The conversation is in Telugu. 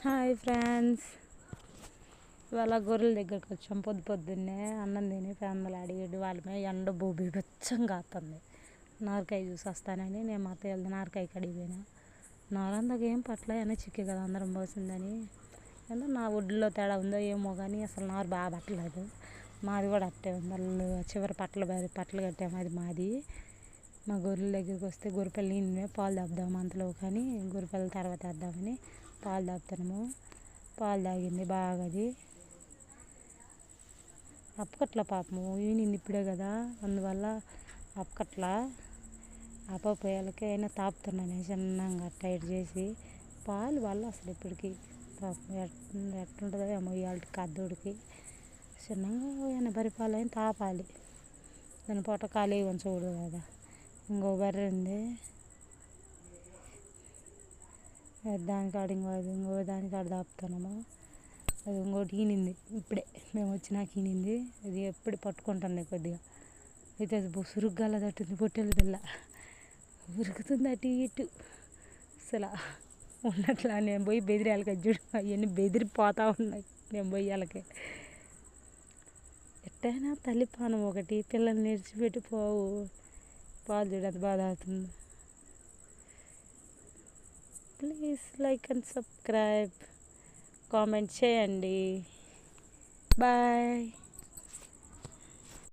హాయ్ ఫ్రెండ్స్, ఇవాళ గొర్రెల దగ్గరికి వచ్చాం. పొద్దున్నే అన్నం తిని ఫ్యామిలీ వాళ్ళ మీద ఎండ బీభత్సంగా కాస్తుంది. నారకాయ చూసి వస్తానని నేను మా అత్తయ్య నారకాయ కడిగిపోయినా. నారందాక ఏం పట్ల అయినా చిక్కి కదా అందరం పోసిందని. ఏదో నా ఒడ్లో తేడా ఉందో ఏమో కానీ అసలు నారు బాగా పట్టలేదు. మాది కూడా అట్టే ఉంది. వాళ్ళు చివరి పట్టలు కట్టాము, అది మాది. మా గొర్రెల దగ్గరికి వస్తే గొర్రెపిల్ల నిన్నే పాలు తాపుదాము అంతలో, కానీ గొర్రెపిల్ల తర్వాత వేద్దామని పాలు తాపుతున్నాము. పాలు తాగింది బాగా. అది అప్పకట్ల పాపము ఈనింది ఇప్పుడే కదా, అందువల్ల అప్పకట్ల అప్పపోయాలకి అయినా తాపుతున్నాను చిన్నగా టైట్ చేసి. పాలు వల్ల అసలు ఇప్పటికి పాపం ఎట్టుంటుందో ఏమో ఇవాళకి కద్దోడికి చిన్నగా బరిపాలు అయినా తాపాలి. దాని పూట ఖాళీ ఉంచకూడదు కదా. ఇంకో బర్రె ఉంది, దానికాడ ఇంకో దానికాడ తాపుతున్నాము. అది ఇంకోటి ఈనింది ఇప్పుడే, మేము వచ్చినాక ఈనింది. అది ఎప్పుడు పట్టుకుంటుంది కొద్దిగా. అయితే అది సురుగ్గాల తట్టింది, పొట్టెల పిల్ల ఉరుకుతుంది అటు ఇటు. అసలు ఉన్నట్లా నేను పోయి బెదిరేయాలకి చూడు, అవన్నీ బెదిరిపోతూ ఉన్నాయి. నేను పోయి వాళ్ళకి ఎట్టయినా తల్లి పానం ఒకటి, పిల్లల్ని నిడిచిపెట్టి పోవు. పాలు చూడు అది బాగా తాగుతుంది. Please like and subscribe, comment చేయండి. బాయ్.